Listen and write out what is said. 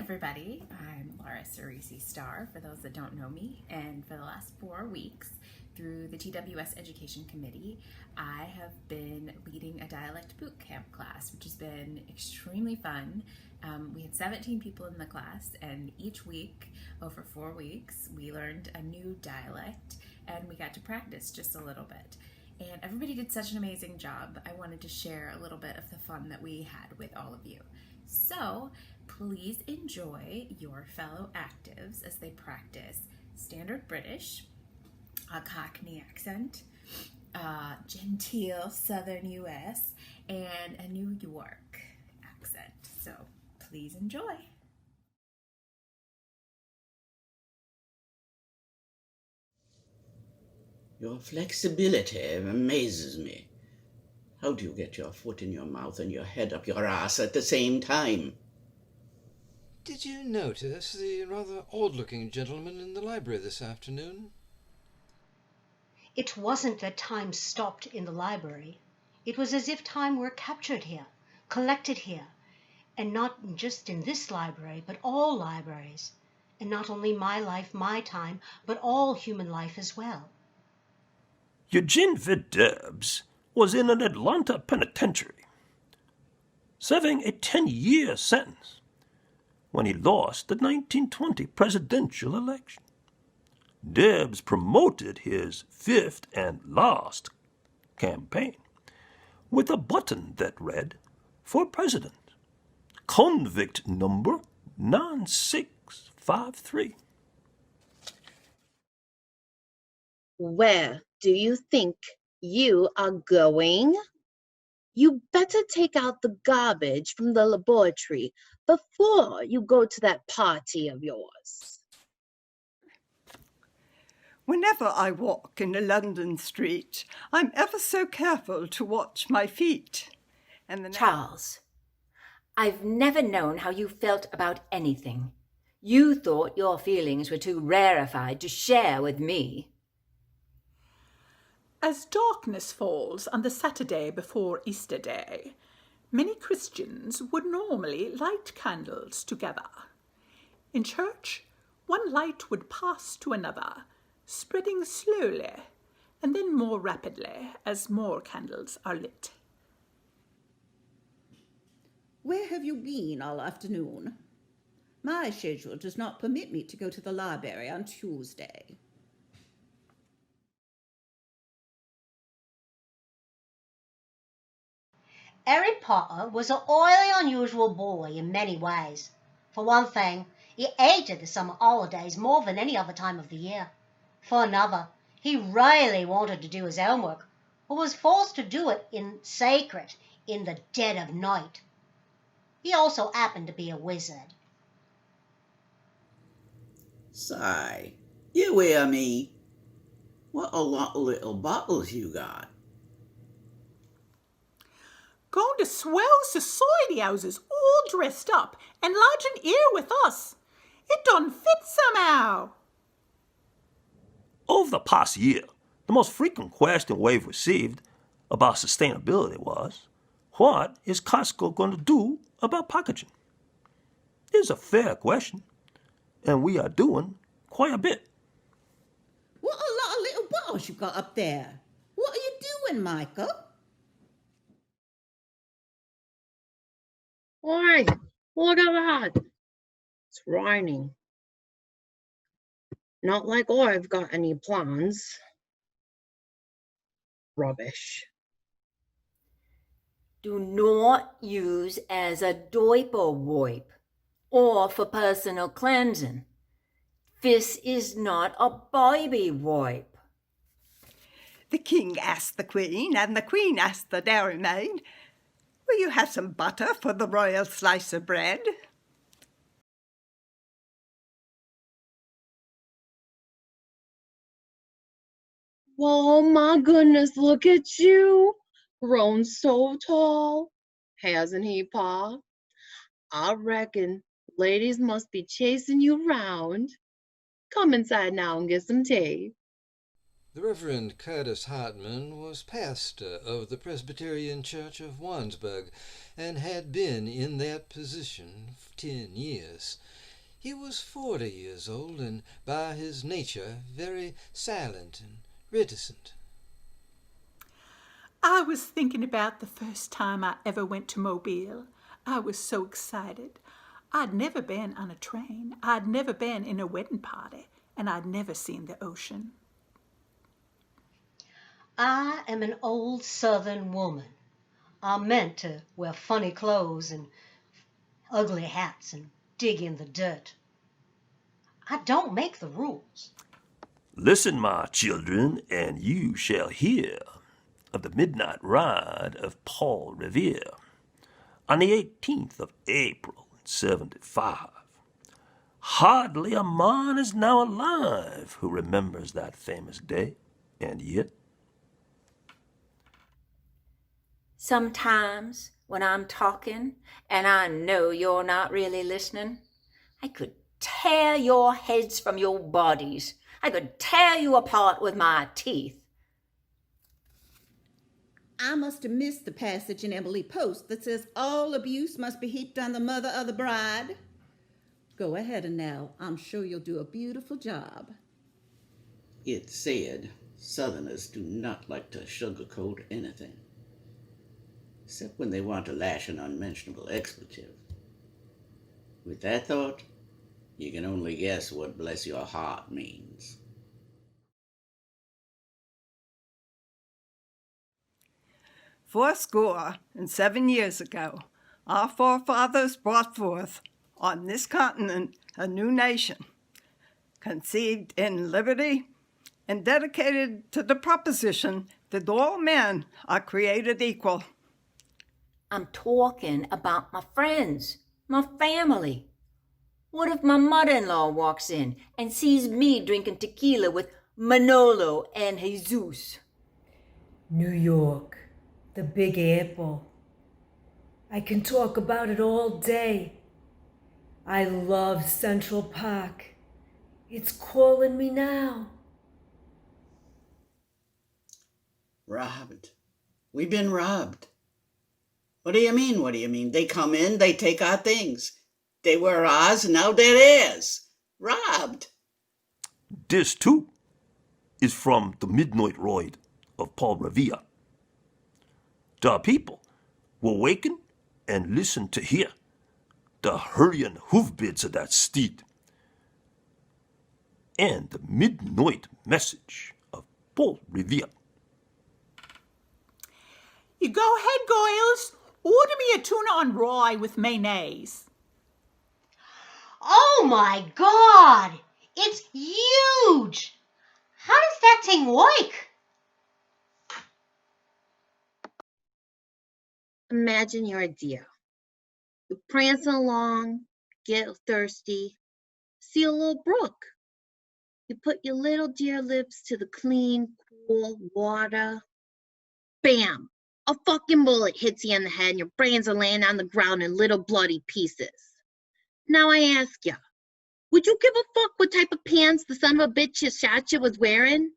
everybody, I'm Laura Cerisi Starr, for those that don't know me, and for the last 4 weeks through the TWS Education Committee, I have been leading a dialect bootcamp class, which has been extremely fun. We had 17 people in the class, and each week, over 4 weeks, we learned a new dialect, and we got to practice just a little bit. And everybody did such an amazing job. I wanted to share a little bit of the fun that we had with all of you. So please enjoy your fellow actives as they practice Standard British, a Cockney accent, genteel Southern US, and a New York accent. So please enjoy. Your flexibility amazes me. How do you get your foot in your mouth and your head up your ass at the same time? Did you notice the rather odd-looking gentleman in the library this afternoon? It wasn't that time stopped in the library. It was as if time were captured here, collected here, and not just in this library, but all libraries. And not only my life, my time, but all human life as well. Eugene Debs was in an Atlanta penitentiary, serving a 10-year sentence when he lost the 1920 presidential election. Debs promoted his fifth and last campaign with a button that read, "For President, convict number 9653. Where do you think you are going? You better take out the garbage from the laboratory before you go to that party of yours. Whenever I walk in a London street, I'm ever so careful to watch my feet. And Charles, I've never known how you felt about anything. You thought your feelings were too rarefied to share with me. As darkness falls on the Saturday before Easter Day, many Christians would normally light candles together. In church, one light would pass to another, spreading slowly and then more rapidly as more candles are lit. Where have you been all afternoon? My schedule does not permit me to go to the library on Tuesday. Harry Potter was an oily, unusual boy in many ways. For one thing, he hated the summer holidays more than any other time of the year. For another, he really wanted to do his homework, but was forced to do it in secret in the dead of night. He also happened to be a wizard. Sigh, you hear me? What a lot of little bottles you got. Going to swell society houses all dressed up and lodging here with us. It done fit somehow. Over the past year, the most frequent question we've received about sustainability was, what is Costco going to do about packaging? It's a fair question, and we are doing quite a bit. What a lot of little bottles you got up there. What are you doing, Michael? Why, look at that. It's raining. Not like I've got any plans. Rubbish. Do not use as a diaper wipe or for personal cleansing. This is not a baby wipe. the king asked the queen, and the queen asked the dairymaid, "Will you have some butter for the royal slice of bread?" Oh my goodness, look at you. Grown so tall. Hasn't he, Pa? I reckon ladies must be chasing you round. Come inside now and get some tea. The Reverend Curtis Hartman was pastor of the Presbyterian Church of Warrensburg and had been in that position for 10 years. He was 40 years old and by his nature very silent and reticent. I was thinking about the first time I ever went to Mobile. I was so excited. I'd never been on a train. I'd never been in a wedding party. And I'd never seen the ocean. I am an old Southern woman. I'm meant to wear funny clothes and ugly hats and dig in the dirt. I don't make the rules. Listen, my children, and you shall hear of the midnight ride of Paul Revere on the 18th of April, 75. Hardly a man is now alive who remembers that famous day, and yet Sometimes when I'm talking and I know you're not really listening, I could tear your heads from your bodies. I could tear you apart with my teeth. I must have missed the passage in Emily Post that says all abuse must be heaped on the mother of the bride. Go ahead and now. I'm sure you'll do a beautiful job. It's said Southerners do not like to sugarcoat anything, except when they want to lash an unmentionable expletive. With that thought, you can only guess what bless your heart means. Fourscore and 7 years ago, our forefathers brought forth on this continent a new nation, conceived in liberty and dedicated to the proposition that all men are created equal. I'm talking about my friends, my family. What if my mother-in-law walks in and sees me drinking tequila with Manolo and Jesus? New York, the Big Apple. I can talk about it all day. I love Central Park. It's calling me now. Robbed. We've been robbed. What do you mean? What do you mean? They come in, they take our things. They were ours, now they're theirs. Robbed. this too is from the Midnight Ride of Paul Revere. The people will waken and listen to hear the hurrying hoofbeats of that steed and the midnight message of Paul Revere. You go ahead, Goyles. Order me a tuna on rye with mayonnaise. Oh my God! It's huge! How does that thing work? Imagine you're a deer. You're prancing along, get thirsty, see a little brook. You put your little deer lips to the clean, cool water. Bam! A fucking bullet hits you in the head and your brains are laying on the ground in little bloody pieces. Now I ask ya, would you give a fuck what type of pants the son of a bitch you shot you was wearing?